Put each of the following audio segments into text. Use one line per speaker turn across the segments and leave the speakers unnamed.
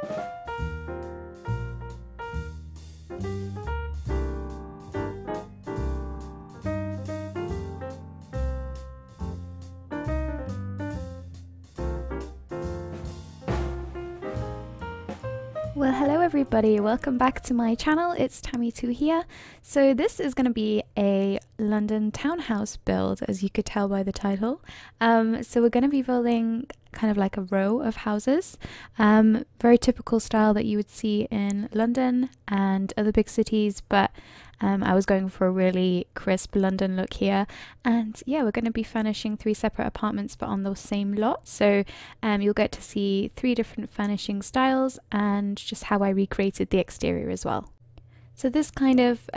Well, hello everybody, welcome back to my channel. It's Tamitou here. So this is going to be a London townhouse build, as you could tell by the title. So we're going to be building kind of like a row of houses, very typical style that you would see in London and other big cities, but I was going for a really crisp London look here. And yeah, we're going to be furnishing 3 separate apartments but on the same lot, so you'll get to see 3 different furnishing styles and just how I recreated the exterior as well. So this kind of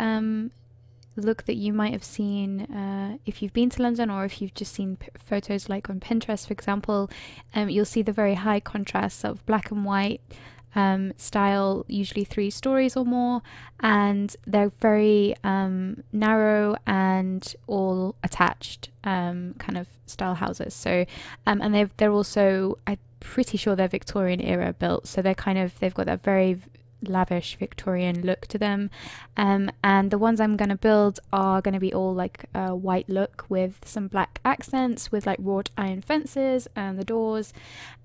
look that you might have seen if you've been to London, or if you've just seen photos like on Pinterest, for example, you'll see the very high contrast of black and white style, usually 3 stories or more, and they're very narrow and all attached kind of style houses. So and they're also, I'm pretty sure they're Victorian era built, so they've got that very lavish Victorian look to them, and the ones I'm going to build are going to be all like a white look with some black accents, with like wrought iron fences and the doors,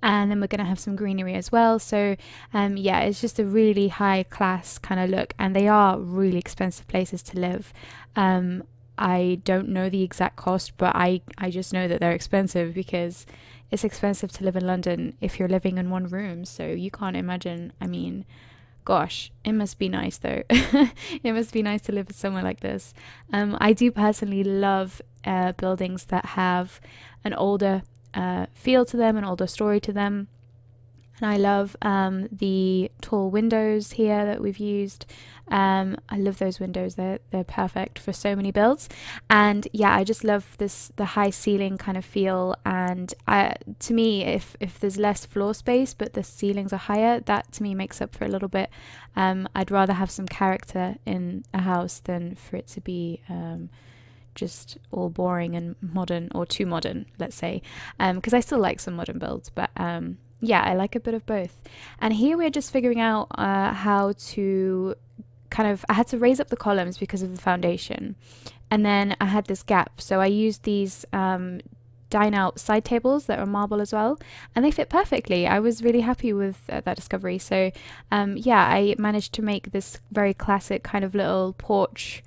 and then we're going to have some greenery as well. So yeah, it's just a really high class kind of look, and they are really expensive places to live. I don't know the exact cost, but I just know that they're expensive, because it's expensive to live in London if you're living in one room, so you can't imagine. I mean, gosh, it must be nice though. It must be nice to live somewhere like this. I do personally love buildings that have an older feel to them, an older story to them. And I love the tall windows here that we've used. I love those windows, they're perfect for so many builds. And yeah, I just love the high ceiling kind of feel, and to me, if there's less floor space but the ceilings are higher, that to me makes up for a little bit. I'd rather have some character in a house than for it to be just all boring and modern, or too modern, let's say, because I still like some modern builds, but yeah, I like a bit of both. And here we're just figuring out how to I had to raise up the columns because of the foundation, and then I had this gap, so I used these dine out side tables that are marble as well, and they fit perfectly. I was really happy with that discovery. So yeah, I managed to make this very classic kind of little porch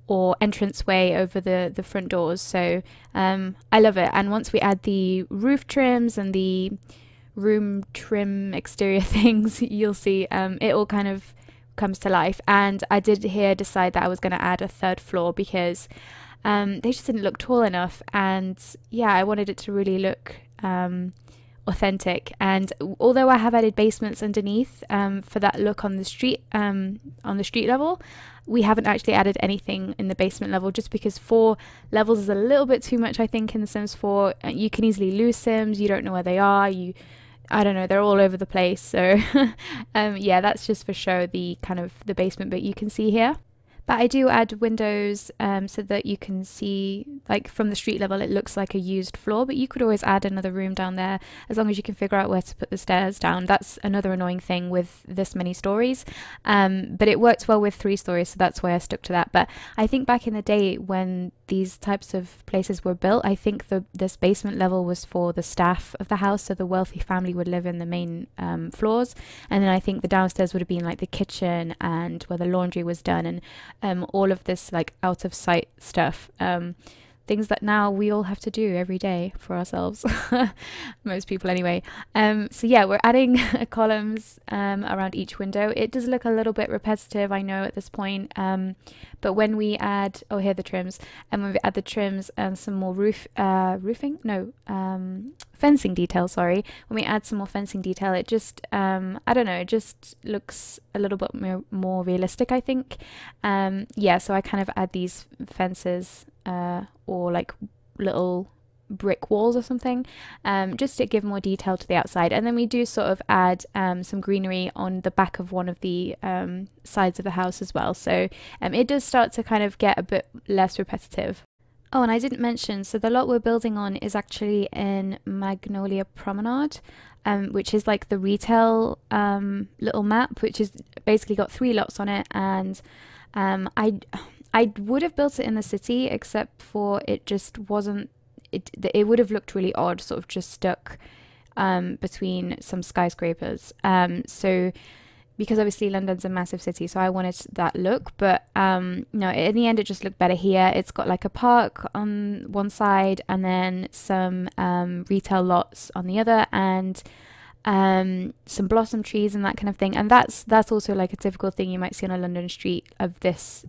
or entranceway over the front doors. So I love it. And once we add the roof trims and the room trim exterior things, you'll see it all kind of comes to life. And I did here decide that I was going to add a 3rd floor, because they just didn't look tall enough, and yeah, I wanted it to really look authentic. And although I have added basements underneath for that look on the street level, we haven't actually added anything in the basement level, just because 4 levels is a little bit too much, I think, in The Sims 4. You can easily lose Sims, you don't know where they are, I don't know, they're all over the place. So yeah, that's just for show, the kind of the basement bit you can see here. But I do add windows so that you can see, like from the street level, it looks like a used floor, but you could always add another room down there as long as you can figure out where to put the stairs down. That's another annoying thing with this many stories, but it works well with 3 stories, so that's why I stuck to that. But I think back in the day when these types of places were built, I think this basement level was for the staff of the house, so the wealthy family would live in the main floors, and then I think the downstairs would have been like the kitchen and where the laundry was done, and all of this like out of sight stuff, things that now we all have to do every day for ourselves. Most people anyway. So yeah, we're adding columns around each window. It does look a little bit repetitive, I know, at this point, but when we add, oh, here are the trims, and when we add the trims and some more fencing detail, sorry, when we add some more fencing detail, it just I don't know, it just looks a little bit more realistic, I think. Yeah, so I kind of add these fences or like little brick walls or something, just to give more detail to the outside. And then we do sort of add some greenery on the back of one of the sides of the house as well, so it does start to kind of get a bit less repetitive. Oh, and I didn't mention, so the lot we're building on is actually in Magnolia Promenade. which is like the retail little map, which is basically got 3 lots on it. And I would have built it in the city, except for it just wasn't, it would have looked really odd, sort of just stuck between some skyscrapers. So because obviously London's a massive city, so I wanted that look, but no, in the end it just looked better here. It's got like a park on one side and then some retail lots on the other, and some blossom trees and that kind of thing. And that's also like a typical thing you might see on a London street of this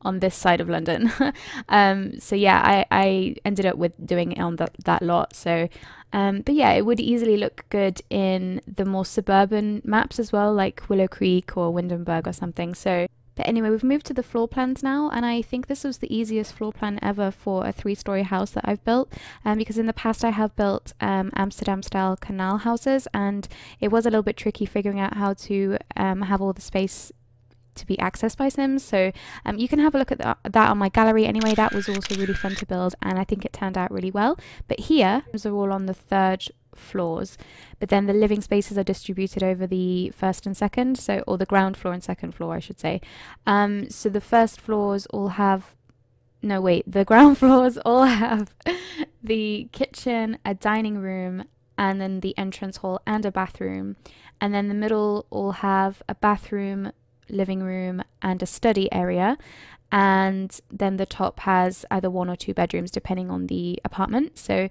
on this side of London. So yeah, I ended up with doing it on that lot. So but yeah, it would easily look good in the more suburban maps as well, like Willow Creek or Windenburg or something. So but anyway, we've moved to the floor plans now, and I think this was the easiest floor plan ever for a 3-story house that I've built, because in the past I have built Amsterdam style canal houses, and it was a little bit tricky figuring out how to have all the space to be accessed by Sims. So you can have a look at that on my gallery. Anyway, that was also really fun to build, and I think it turned out really well. But here, these are all on the 3rd floors, but then the living spaces are distributed over the 1st and 2nd, so, or the ground floor and 2nd floor, I should say. So the 1st floors all have, no wait, the ground floors all have the kitchen, a dining room, and then the entrance hall and a bathroom, and then the middle all have a bathroom, living room, and a study area, and then the top has either 1 or 2 bedrooms depending on the apartment. So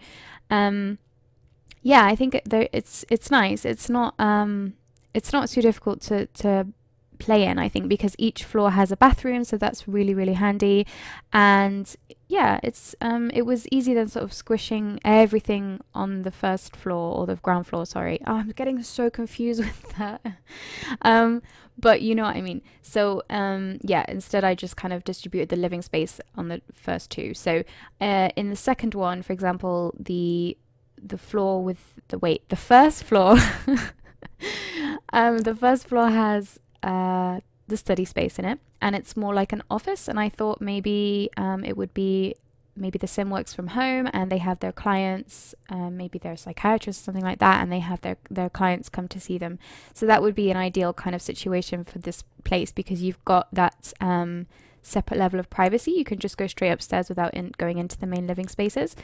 yeah, I think it's nice. It's not too difficult to play in, I think, because each floor has a bathroom, so that's really, really handy. And yeah, it was easy than sort of squishing everything on the 1st floor, or the ground floor, sorry. Oh, I'm getting so confused with that. But you know what I mean. So yeah, instead I just kind of distributed the living space on the first 2. So in the 2nd one, for example, the floor with the first floor the first floor has the study space in it, and it's more like an office, and I thought maybe it would be, maybe the sim works from home and they have their clients, maybe they're a psychiatrist or something like that, and they have their clients come to see them. So that would be an ideal kind of situation for this place, because you've got that separate level of privacy. You can just go straight upstairs without going into the main living spaces.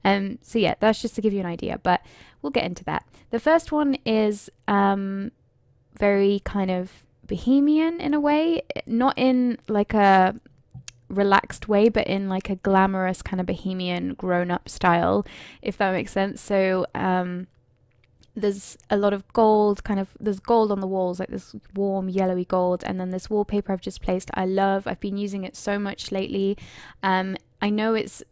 So yeah, that's just to give you an idea, but we'll get into that. The first one is very kind of bohemian in a way, not in like a relaxed way, but in like a glamorous kind of bohemian grown-up style, if that makes sense. So there's a lot of gold, there's gold on the walls, like this warm yellowy gold, and then this wallpaper I've just placed, I've been using it so much lately. I know it's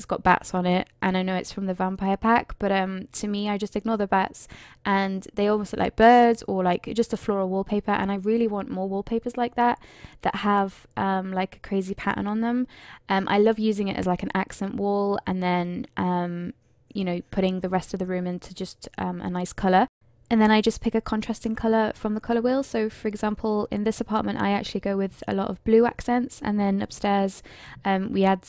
got bats on it, and I know it's from the vampire pack, but to me, I just ignore the bats, and they almost look like birds or like just a floral wallpaper, and I really want more wallpapers like that have like a crazy pattern on them. I love using it as like an accent wall, and then you know, putting the rest of the room into just a nice color. And then I just pick a contrasting color from the color wheel. So for example, in this apartment, I actually go with a lot of blue accents, and then upstairs we add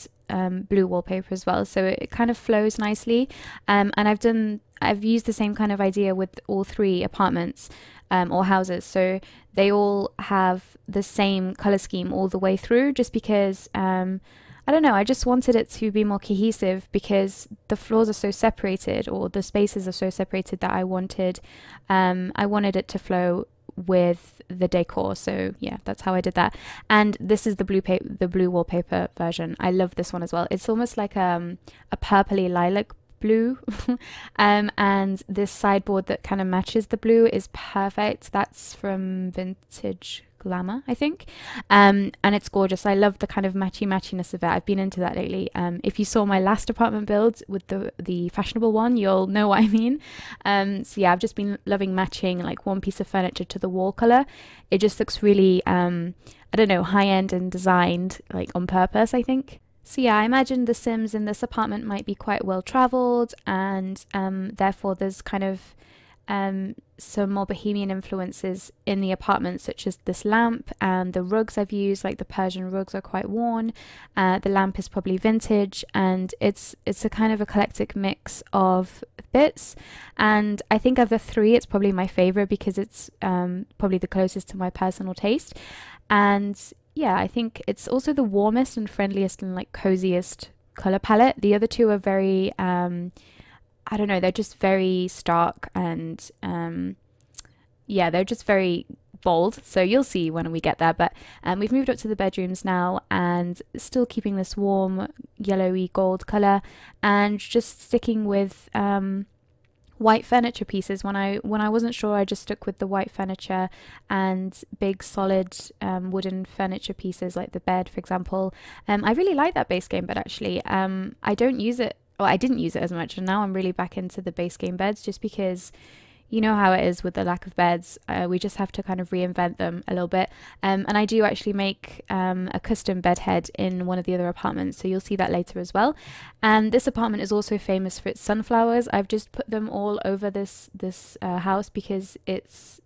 blue wallpaper as well. So it kind of flows nicely. And I've used the same kind of idea with all 3 apartments or houses. So they all have the same color scheme all the way through, just because I don't know, I just wanted it to be more cohesive, because the floors are so separated, or the spaces are so separated, that I wanted it to flow with the decor. So yeah, that's how I did that. And this is the blue wallpaper version. I love this one as well. It's almost like a purpley lilac blue. And this sideboard that kind of matches the blue is perfect. That's from Vintage Glamour, I think, and it's gorgeous. I love the kind of matchiness of it. I've been into that lately. If you saw my last apartment build with the fashionable one, you'll know what I mean. So yeah, I've just been loving matching like one piece of furniture to the wall color. It just looks really I don't know, high-end and designed like on purpose, I think. So yeah, I imagine the Sims in this apartment might be quite well traveled, and therefore there's kind of some more bohemian influences in the apartment, such as this lamp, and the rugs I've used, like the Persian rugs, are quite worn. The lamp is probably vintage, and it's a kind of eclectic mix of bits. And I think of the three, it's probably my favorite because it's probably the closest to my personal taste. And yeah, I think it's also the warmest and friendliest and like coziest color palette. The other two are very I don't know, they're just very stark and yeah, they're just very bold. So you'll see when we get there. But we've moved up to the bedrooms now, and still keeping this warm yellowy gold color, and just sticking with white furniture pieces. When I wasn't sure, I just stuck with the white furniture and big solid wooden furniture pieces, like the bed, for example. I really like that base game bed, actually. I don't use it. Well, I didn't use it as much, and now I'm really back into the base game beds, just because you know how it is with the lack of beds. We just have to kind of reinvent them a little bit. And I do actually make a custom bed head in one of the other apartments, so you'll see that later as well. And this apartment is also famous for its sunflowers. I've just put them all over this house because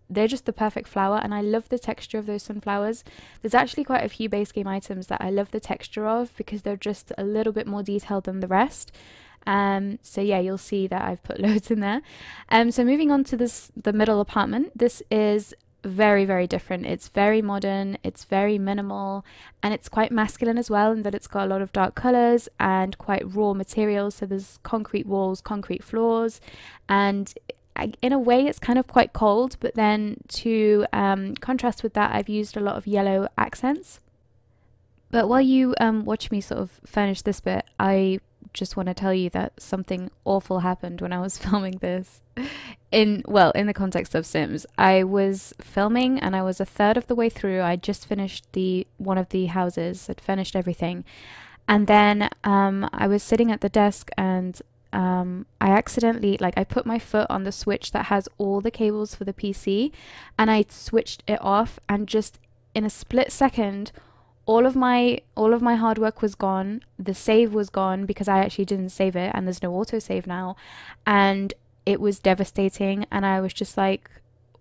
they're just the perfect flower, and I love the texture of those sunflowers. There's actually quite a few base game items that I love the texture of because they're just a little bit more detailed than the rest. So yeah, you'll see that I've put loads in there. So moving on to the middle apartment, this is very, very different. It's very modern, it's very minimal, and it's quite masculine as well, in that it's got a lot of dark colors and quite raw materials. So there's concrete walls, concrete floors, and in a way it's kind of quite cold, but then to contrast with that, I've used a lot of yellow accents. But while you watch me sort of furnish this bit, I just want to tell you that something awful happened when I was filming this. In the context of Sims, I was filming and I was a third of the way through. I just finished one of the houses. I'd finished everything, and then I was sitting at the desk, and I accidentally, I put my foot on the switch that has all the cables for the PC, and I switched it off, and just in a split second, all of my hard work was gone. The save was gone because I actually didn't save it, and there's no autosave now, and it was devastating. And I was just like,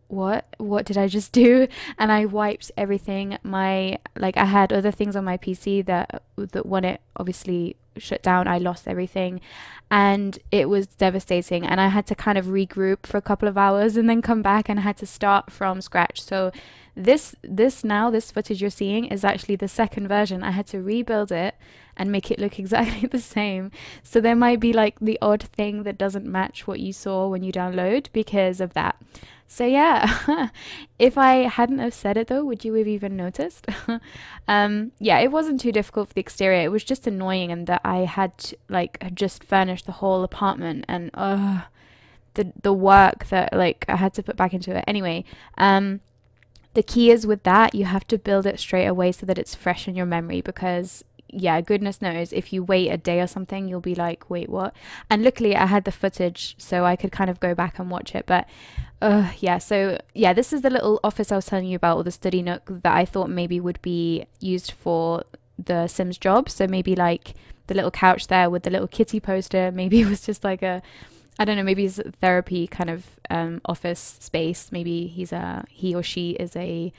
what did I just do? And I wiped everything. I had other things on my PC that when it obviously shut down, I lost everything, and it was devastating. And I had to kind of regroup for a couple of hours and then come back, and I had to start from scratch. So this footage you're seeing is actually the second version. I had to rebuild it and make it look exactly the same. So there might be like the odd thing that doesn't match what you saw when you download because of that. So yeah, if I hadn't have said it though, would you have even noticed? Yeah, it wasn't too difficult for the exterior. It was just annoying, and that I had just furnished the whole apartment, and the work that I had to put back into it. Anyway, the key is with that, you have to build it straight away so that it's fresh in your memory, because yeah, goodness knows if you wait a day or something, you'll be like, wait, what? And luckily I had the footage, so I could kind of go back and watch it. But yeah, so yeah, this is the little office I was telling you about, or the study nook that I thought maybe would be used for the Sims job. So maybe like the little couch there with the little kitty poster, maybe it was just like I don't know, maybe it's a therapy kind of office space. Maybe he or she is a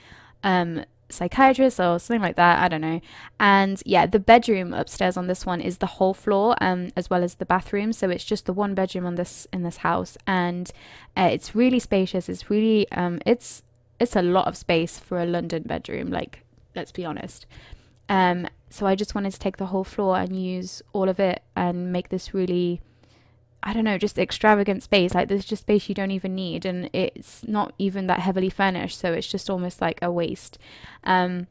psychiatrist or something like that. I don't know. And yeah, the bedroom upstairs on this one is the whole floor, as well as the bathroom. So it's just the one bedroom in this house, and it's really spacious. It's really it's a lot of space for a London bedroom. Let's be honest. So I just wanted to take the whole floor and use all of it and make this really, I don't know, just extravagant space. There's just space you don't even need, and it's not even that heavily furnished, so it's just almost like a waste. And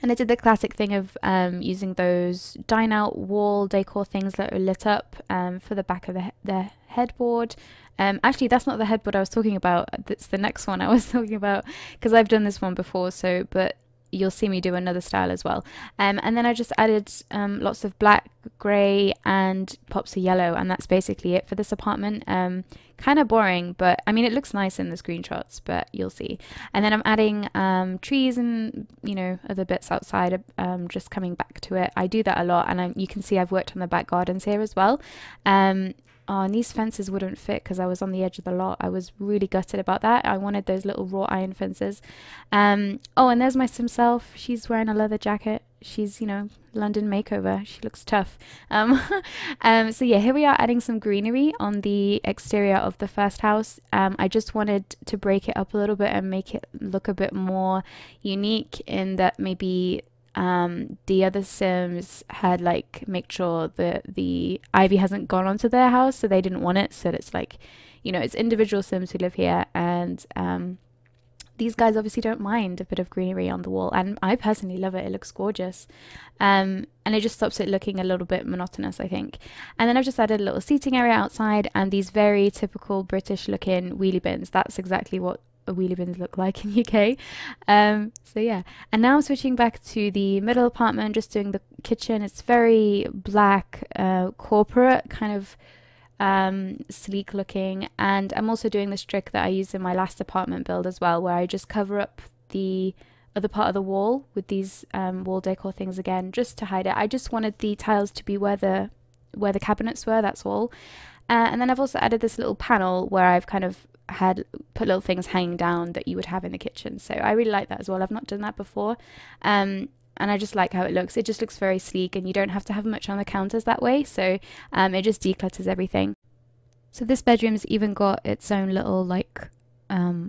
I did the classic thing of using those dine out wall decor things that are lit up for the back of the headboard. Actually, that's not the headboard I was talking about. That's the next one I was talking about, because I've done this one before. But you'll see me do another style as well. And then I just added lots of black, grey and pops of yellow, and that's basically it for this apartment. Kind of boring, but I mean it looks nice in the screenshots, but you'll see. And then I'm adding trees and other bits outside, just coming back to it. I do that a lot, and you can see I've worked on the back gardens here as well. Oh, and these fences wouldn't fit because I was on the edge of the lot. I was really gutted about that. I wanted those little wrought iron fences. Oh, and there's my sim self. She's wearing a leather jacket. She's, you know, London makeover. She looks tough. So yeah, here we are adding some greenery on the exterior of the first house. I just wanted to break it up a little bit and make it look a bit more unique in that maybe the other sims had like make sure that the ivy hasn't gone onto their house, so they didn't want it. So it's like, you know, it's individual sims who live here, and these guys obviously don't mind a bit of greenery on the wall, and I personally love it. It looks gorgeous, and it just stops it looking a little bit monotonous, I think. And then I've just added a little seating area outside and these very typical British looking wheelie bins. That's exactly what wheelie bins look like in UK. So yeah, and now I'm switching back to the middle apartment, just doing the kitchen. It's very black, corporate kind of, sleek looking, and I'm also doing this trick that I used in my last apartment build as well, where I just cover up the other part of the wall with these wall decor things again, just to hide it. I just wanted the tiles to be where the cabinets were, that's all. And then I've also added this little panel where I've kind of had put little things hanging down that you would have in the kitchen, so I really like that as well. I've not done that before, and I just like how it looks. It just looks very sleek, and you don't have to have much on the counters that way, so it just declutters everything. So this bedroom's even got its own little like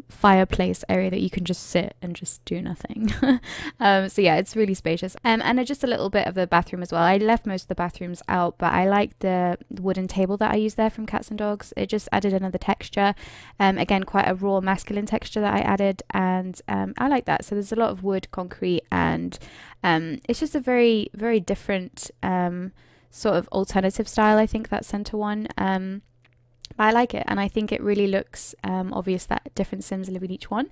fireplace area that you can just sit and just do nothing. So yeah, it's really spacious. And just a little bit of the bathroom as well. I left most of the bathrooms out, but I like the wooden table that I used there from Cats and Dogs. It just added another texture. Again, quite a raw masculine texture that I added, and I like that. So there's a lot of wood, concrete, and it's just a very, very different sort of alternative style, I think, that center one. I like it, and I think it really looks obvious that different sims live in each one.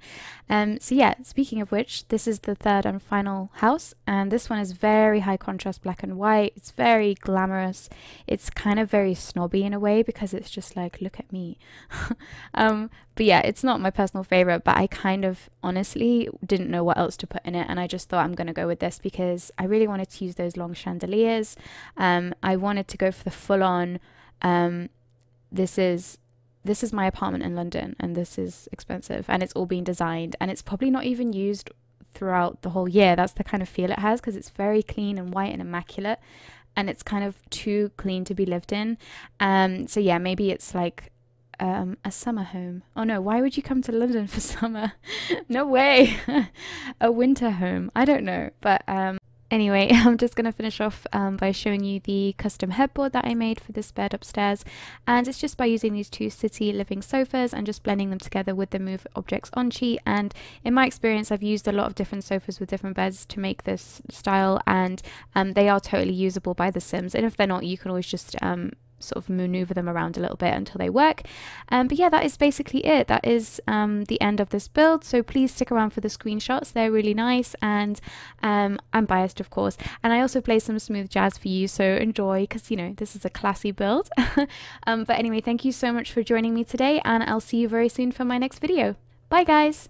So yeah, speaking of which, this is the third and final house, and this one is very high contrast black and white. It's very glamorous. It's kind of very snobby in a way, because it's just like, look at me. But yeah, it's not my personal favorite, but I kind of honestly didn't know what else to put in it, and I just thought I'm going to go with this because I really wanted to use those long chandeliers. I wanted to go for the full-on this is my apartment in London, and this is expensive, and it's all being designed, and it's probably not even used throughout the whole year. That's the kind of feel it has, because it's very clean and white and immaculate, and it's kind of too clean to be lived in. So yeah, maybe it's like a summer home. Oh no, why would you come to London for summer? No way. A winter home, I don't know, but anyway, I'm just going to finish off by showing you the custom headboard that I made for this bed upstairs, and it's just by using these two city living sofas and just blending them together with the move objects on sheet. And in my experience, I've used a lot of different sofas with different beds to make this style, and they are totally usable by the Sims, and if they're not, you can always just sort of maneuver them around a little bit until they work. But yeah, that is basically it. That is the end of this build, so please stick around for the screenshots. They're really nice, and I'm biased, of course, and I also play some smooth jazz for you, so enjoy, because you know this is a classy build. But anyway, thank you so much for joining me today, and I'll see you very soon for my next video. Bye guys.